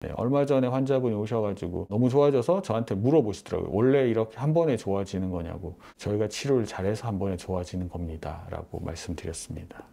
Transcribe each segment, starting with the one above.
네, 얼마 전에 환자분이 오셔가지고 너무 좋아져서 저한테 물어보시더라고요. 원래 이렇게 한 번에 좋아지는 거냐고. 저희가 치료를 잘해서 한 번에 좋아지는 겁니다 라고 말씀드렸습니다.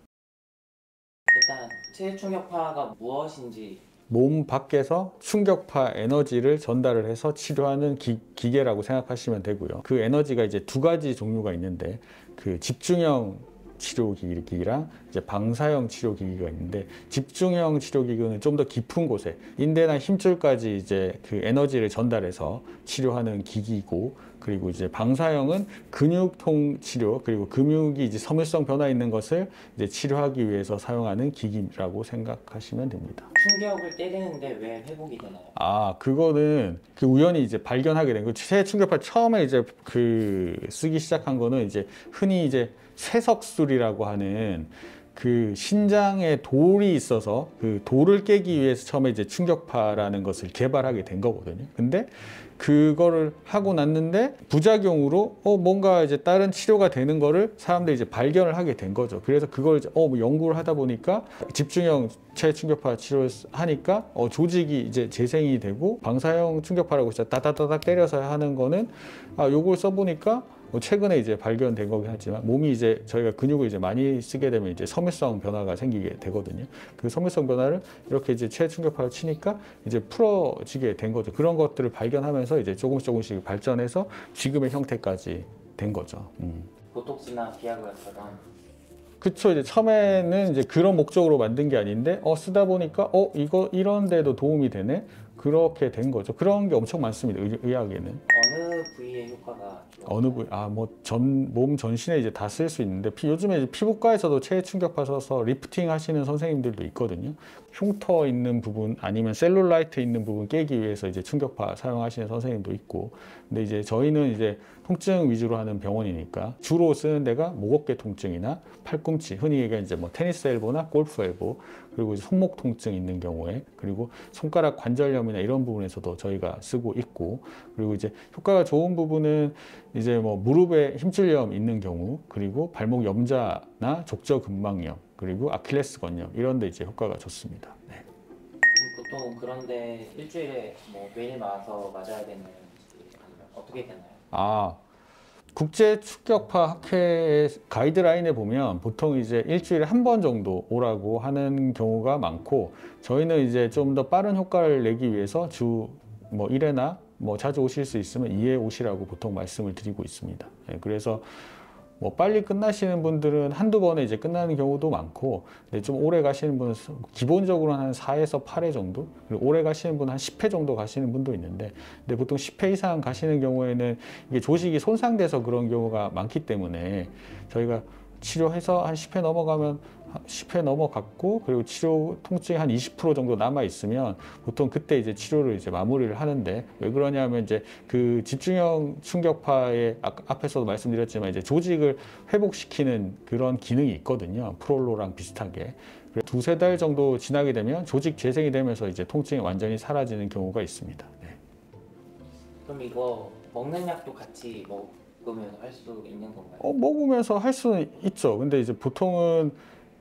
일단 체충격파가 무엇인지, 몸 밖에서 충격파 에너지를 전달을 해서 치료하는 기계라고 생각하시면 되고요. 그 에너지가 이제 두 가지 종류가 있는데, 그 집중형 치료기기랑 이제 방사형 치료기기가 있는데, 집중형 치료기기는 좀 더 깊은 곳에 인대나 힘줄까지 이제 그 에너지를 전달해서 치료하는 기기고, 그리고 이제 방사형은 근육통 치료, 그리고 근육이 이제 섬유성 변화 있는 것을 이제 치료하기 위해서 사용하는 기기라고 생각하시면 됩니다. 충격을 때리는데 왜 회복이 되나요? 그거는 그 우연히 이제 발견하게 된 거. 체충격파 처음에 이제 그 쓰기 시작한 거는 이제 흔히 이제 쇠석술이라고 하는 그 신장에 돌이 있어서 그 돌을 깨기 위해서 처음에 이제 충격파라는 것을 개발하게 된 거거든요. 근데 그거를 하고 났는데 부작용으로 뭔가 이제 다른 치료가 되는 거를 사람들이 이제 발견을 하게 된 거죠. 그래서 그걸 이제 뭐 연구를 하다 보니까 집중형 체충격파 치료를 하니까 조직이 이제 재생이 되고, 방사형 충격파라고 진짜 따닥따닥 때려서 하는 거는 요걸 써보니까 최근에 이제 발견된 거긴 하지만, 몸이 이제 저희가 근육을 이제 많이 쓰게 되면 이제 섬유성 변화가 생기게 되거든요. 그 섬유성 변화를 이렇게 이제 체충격파를 치니까 이제 풀어지게 된 거죠. 그런 것들을 발견하면서 이제 조금씩 발전해서 지금의 형태까지 된 거죠. 보톡스나 비아그라처럼. 그쵸. 이제 처음에는 이제 그런 목적으로 만든 게 아닌데, 쓰다 보니까, 이거 이런 데도 도움이 되네? 그렇게 된 거죠. 그런 게 엄청 많습니다. 의학에는. 어느 부위의 효과가 어느 부위, 몸 전신에 이제 다 쓸 수 있는데, 요즘에 이제 피부과에서도 체충격파 써서 리프팅 하시는 선생님들도 있거든요. 흉터 있는 부분 아니면 셀룰라이트 있는 부분 깨기 위해서 이제 충격파 사용하시는 선생님도 있고. 근데 이제 저희는 이제 통증 위주로 하는 병원이니까 주로 쓰는 데가 목 어깨 통증이나 팔꿈치, 흔히 얘기하는 이제 뭐 테니스 엘보나 골프 엘보, 그리고 이제 손목 통증 있는 경우에, 그리고 손가락 관절염이나 이런 부분에서도 저희가 쓰고 있고, 그리고 이제 효과가 좋은 부분은 이제 뭐 무릎에 힘줄염 있는 경우, 그리고 발목 염자나 족저근막염, 그리고 아킬레스 건염, 이런 데 이제 효과가 좋습니다. 네. 보통 그런데 일주일에 뭐 매일 와서 맞아야 되는지 아니면 어떻게 되나요? 국제 충격파 학회 가이드라인에 보면 보통 이제 일주일에 한 번 정도 오라고 하는 경우가 많고, 저희는 이제 좀 더 빠른 효과를 내기 위해서 주 뭐 1회나 뭐 자주 오실 수 있으면 2회 오시라고 보통 말씀을 드리고 있습니다. 그래서 뭐 빨리 끝나시는 분들은 한두 번에 이제 끝나는 경우도 많고, 근데 좀 오래 가시는 분은 기본적으로 한 4에서 8회 정도, 그리고 오래 가시는 분은 한 10회 정도 가시는 분도 있는데, 근데 보통 10회 이상 가시는 경우에는 이게 조직이 손상돼서 그런 경우가 많기 때문에 저희가 치료해서 한 10회 넘어가면 10회 넘어갔고, 그리고 치료 통증이 한 20% 정도 남아 있으면 보통 그때 이제 치료를 이제 마무리를 하는데, 왜 그러냐면 이제 그 집중형 충격파의 앞에서도 말씀드렸지만 이제 조직을 회복시키는 그런 기능이 있거든요. 프롤로랑 비슷하게. 두세 달 정도 지나게 되면 조직 재생이 되면서 이제 통증이 완전히 사라지는 경우가 있습니다. 네. 그럼 이거 먹는 약도 같이 먹으면서 할 수 있는 건가요? 먹으면서 할 수는 있죠. 근데 이제 보통은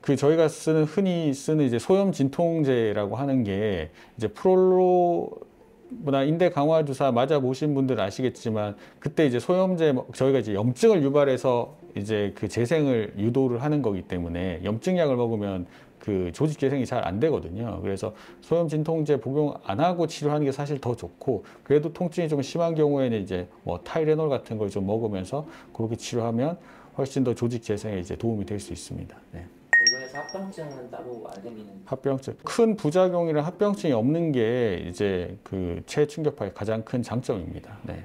그 저희가 흔히 쓰는 이제 소염 진통제라고 하는 게 이제 프롤로나 인대 강화 주사 맞아 보신 분들은 아시겠지만, 그때 이제 소염제 저희가 이제 염증을 유발해서 이제 그 재생을 유도를 하는 거기 때문에 염증약을 먹으면 그 조직 재생이 잘 안 되거든요. 그래서 소염 진통제 복용 안 하고 치료하는 게 사실 더 좋고, 그래도 통증이 좀 심한 경우에는 이제 뭐 타이레놀 같은 걸 좀 먹으면서 그렇게 치료하면 훨씬 더 조직 재생에 이제 도움이 될 수 있습니다. 네. 이거에서 합병증은 따로 안 생기는? 합병증, 큰 부작용이랑 합병증이 없는 게 이제 그 체충격파의 가장 큰 장점입니다. 네.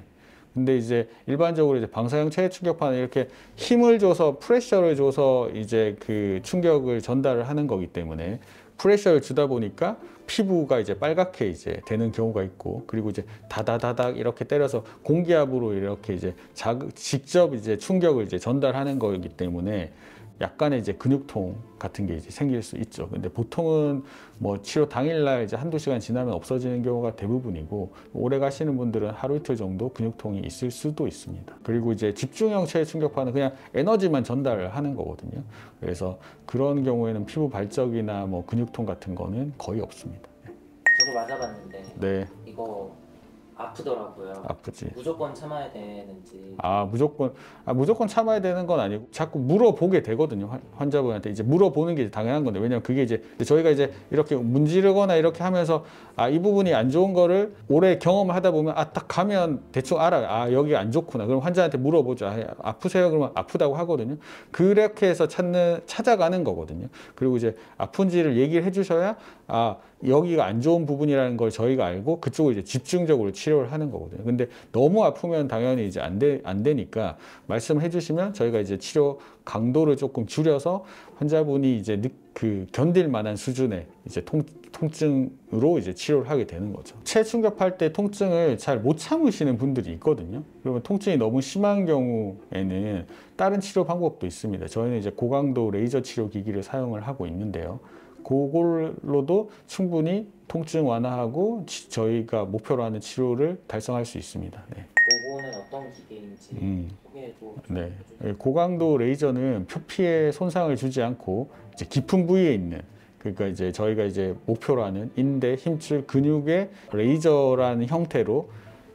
근데 이제 일반적으로 이제 방사형 체충격파는 이렇게 힘을 줘서 프레셔를 줘서 이제 그 충격을 전달을 하는 거기 때문에, 프레셔를 주다 보니까 피부가 이제 빨갛게 이제 되는 경우가 있고, 그리고 이제 다다다닥 이렇게 때려서 공기압으로 이렇게 이제 직접 이제 충격을 이제 전달하는 거기 때문에 약간의 이제 근육통 같은 게 이제 생길 수 있죠. 근데 보통은 뭐 치료 당일날 이제 한두 시간 지나면 없어지는 경우가 대부분이고, 오래 가시는 분들은 하루 이틀 정도 근육통이 있을 수도 있습니다. 그리고 이제 집중형 체충격파는 그냥 에너지만 전달하는 거거든요. 그래서 그런 경우에는 피부 발적이나 뭐 근육통 같은 거는 거의 없습니다. 저도 저도 맞아봤는데 네, 이거 아프더라고요. 아프지. 무조건 참아야 되는지. 무조건 참아야 되는 건 아니고 자꾸 물어보게 되거든요. 환자분한테 이제 물어보는 게 당연한 건데, 왜냐면 그게 이제 저희가 이제 이렇게 문지르거나 이렇게 하면서 이 부분이 안 좋은 거를 오래 경험을 하다 보면 딱 가면 대충 알아요. 여기 안 좋구나. 그럼 환자한테 물어보죠. 아프세요? 그러면 아프다고 하거든요. 그렇게 해서 찾아가는 거거든요. 그리고 이제 아픈지를 얘기를 해주셔야 여기가 안 좋은 부분이라는 걸 저희가 알고 그쪽을 이제 집중적으로 치료를 하는 거거든요. 근데 너무 아프면 당연히 이제 안 되니까 말씀해 주시면 저희가 이제 치료 강도를 조금 줄여서 환자분이 이제 견딜 만한 수준의 이제 통증으로 이제 치료를 하게 되는 거죠. 체충격할 때 통증을 잘 못 참으시는 분들이 있거든요. 그러면 통증이 너무 심한 경우에는 다른 치료 방법도 있습니다. 저희는 이제 고강도 레이저 치료 기기를 사용을 하고 있는데요. 그걸로도 충분히 통증 완화하고 저희가 목표로 하는 치료를 달성할 수 있습니다. 네. 그거는 어떤 기계인지 소개해도 네. 고강도 레이저는 표피에 손상을 주지 않고 이제 깊은 부위에 있는, 그러니까 이제 저희가 이제 목표로 하는 인대, 힘줄, 근육의 레이저라는 형태로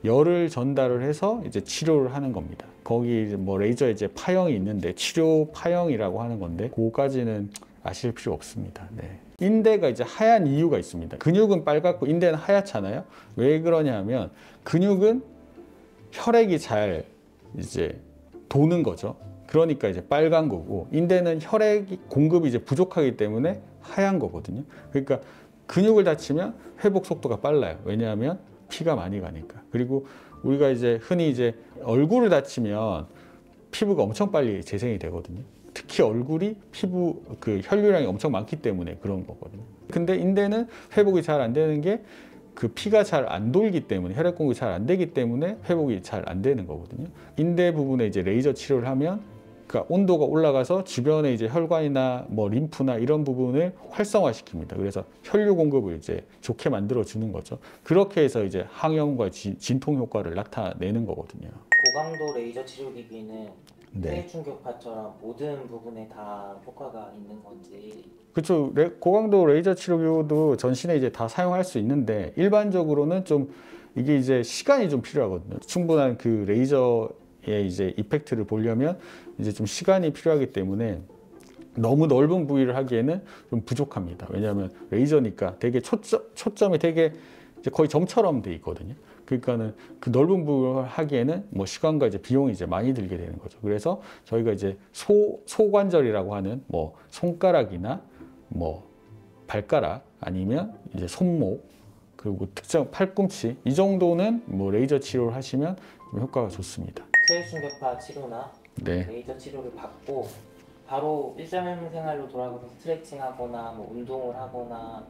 열을 전달을 해서 이제 치료를 하는 겁니다. 거기 뭐 레이저에 이제 파형이 있는데 치료 파형이라고 하는 건데 그거까지는 아실 필요 없습니다. 네. 인대가 이제 하얀 이유가 있습니다. 근육은 빨갛고 인대는 하얗잖아요. 왜 그러냐면 근육은 혈액이 잘 이제 도는 거죠. 그러니까 이제 빨간 거고, 인대는 혈액 공급이 이제 부족하기 때문에 하얀 거거든요. 그러니까 근육을 다치면 회복 속도가 빨라요. 왜냐하면 피가 많이 가니까. 그리고 우리가 이제 흔히 이제 얼굴을 다치면 피부가 엄청 빨리 재생이 되거든요. 특히 얼굴이 피부 혈류량이 엄청 많기 때문에 그런 거거든요. 근데 인대는 회복이 잘 안 되는 게 피가 잘 안 돌기 때문에, 혈액 공급이 잘 안 되기 때문에 회복이 잘 안 되는 거거든요. 인대 부분에 이제 레이저 치료를 하면 그러니까 온도가 올라가서 주변에 이제 혈관이나 뭐 림프나 이런 부분을 활성화시킵니다. 그래서 혈류 공급을 이제 좋게 만들어 주는 거죠. 그렇게 해서 이제 항염과 진통 효과를 나타내는 거거든요. 고강도 레이저 치료 기기는 네. 체충격파처럼 모든 부분에 다 효과가 있는 건지. 그렇죠. 고강도 레이저 치료기도 전신에 이제 다 사용할 수 있는데 일반적으로는 좀 이게 이제 시간이 좀 필요하거든요. 충분한 그 레이저의 이제 이펙트를 보려면 이제 좀 시간이 필요하기 때문에 너무 넓은 부위를 하기에는 좀 부족합니다. 왜냐하면 레이저니까 되게 초점이 되게 이제 거의 점처럼 돼 있거든요. 그러니까는 그 넓은 부위를 하기에는 뭐 시간과 이제 비용이 이제 많이 들게 되는 거죠. 그래서 저희가 이제 소관절이라고 하는 뭐 손가락이나 뭐 발가락 아니면 이제 손목 그리고 특정 팔꿈치 이 정도는 뭐 레이저 치료를 하시면 좀 효과가 좋습니다. 체충격파 치료나 네. 레이저 치료를 받고 바로 일상생활로 돌아가서 스트레칭하거나 뭐 운동을 하거나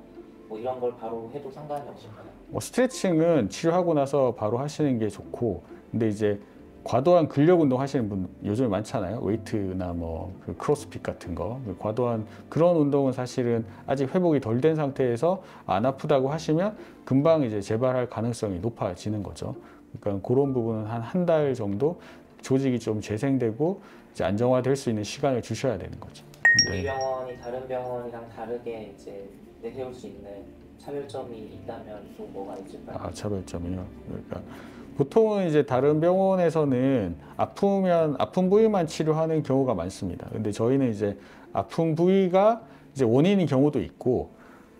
뭐 이런 걸 바로 해도 상관이 없을까요? 뭐 스트레칭은 치료하고 나서 바로 하시는 게 좋고, 근데 이제 과도한 근력 운동 하시는 분 요즘에 많잖아요. 웨이트나 뭐 크로스핏 같은 거. 과도한 그런 운동은 사실은 아직 회복이 덜 된 상태에서 안 아프다고 하시면 금방 이제 재발할 가능성이 높아지는 거죠. 그러니까 그런 부분은 한 달 정도 조직이 좀 재생되고 이제 안정화될 수 있는 시간을 주셔야 되는 거죠. 우리 병원이 다른 병원이랑 다르게 이제 내세울 수 있는 차별점이 있다면 또 뭐가 있을까요? 차별점이요. 그러니까 보통은 이제 다른 병원에서는 아픈 부위만 치료하는 경우가 많습니다. 근데 저희는 이제 아픈 부위가 이제 원인인 경우도 있고,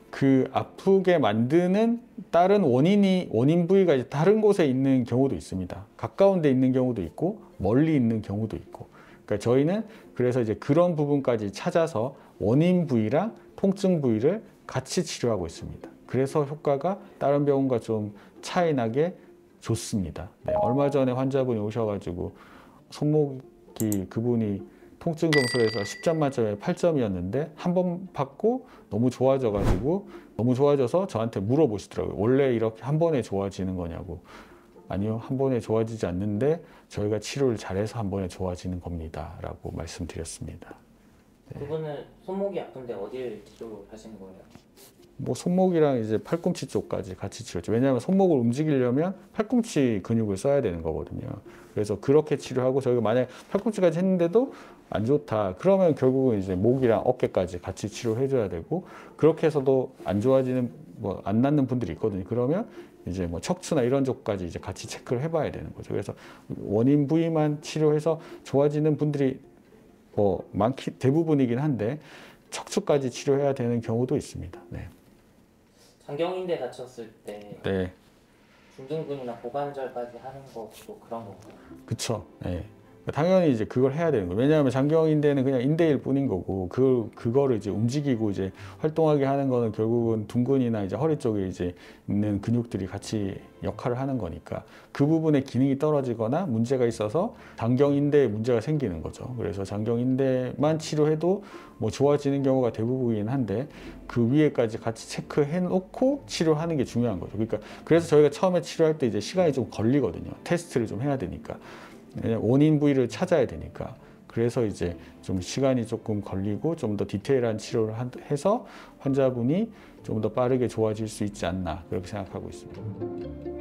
그 아프게 만드는 다른 원인 부위가 이제 다른 곳에 있는 경우도 있습니다. 가까운 데 있는 경우도 있고, 멀리 있는 경우도 있고. 그러니까 저희는 그래서 이제 그런 부분까지 찾아서 원인 부위랑 통증 부위를 같이 치료하고 있습니다. 그래서 효과가 다른 병원과 좀 차이 나게 좋습니다. 네, 얼마 전에 환자분이 오셔가지고 손목이 그분이 통증 점수에서 10점 만점에 8점이었는데 한 번 받고 너무 좋아져서 저한테 물어보시더라고요. 원래 이렇게 한 번에 좋아지는 거냐고. 아니요, 한 번에 좋아지지 않는데 저희가 치료를 잘해서 한 번에 좋아지는 겁니다 라고 말씀드렸습니다. 그분은 손목이 아픈데 어디를 치료하시는 거예요? 뭐 손목이랑 이제 팔꿈치 쪽까지 같이 치료죠. 왜냐하면 손목을 움직이려면 팔꿈치 근육을 써야 되는 거거든요. 그래서 그렇게 치료하고 저희가 만약 팔꿈치까지 했는데도 안 좋다. 그러면 결국은 이제 목이랑 어깨까지 같이 치료해줘야 되고 그렇게 해서도 안 좋아지는 뭐 안 낫는 분들이 있거든요. 그러면 이제 뭐 척추나 이런 쪽까지 이제 같이 체크를 해봐야 되는 거죠. 그래서 원인 부위만 치료해서 좋아지는 분들이 뭐 대부분이긴 한데 척추까지 치료해야 되는 경우도 있습니다. 네. 장경인대 다쳤을 때 네. 중등근이나 고관절까지 하는 것도 그런 건가요? 그쵸. 네. 당연히 이제 그걸 해야 되는 거예요. 왜냐하면 장경인대는 그냥 인대일 뿐인 거고, 그거를 이제 움직이고 이제 활동하게 하는 거는 결국은 둔근이나 이제 허리 쪽에 이제 있는 근육들이 같이 역할을 하는 거니까 그 부분의 기능이 떨어지거나 문제가 있어서 장경인대에 문제가 생기는 거죠. 그래서 장경인대만 치료해도 뭐 좋아지는 경우가 대부분이긴 한데 그 위에까지 같이 체크해 놓고 치료하는 게 중요한 거죠. 그러니까 그래서 저희가 처음에 치료할 때 이제 시간이 좀 걸리거든요. 테스트를 좀 해야 되니까. 원인 부위를 찾아야 되니까. 그래서 이제 좀 시간이 조금 걸리고 좀 더 디테일한 치료를 해서 환자분이 좀 더 빠르게 좋아질 수 있지 않나 그렇게 생각하고 있습니다.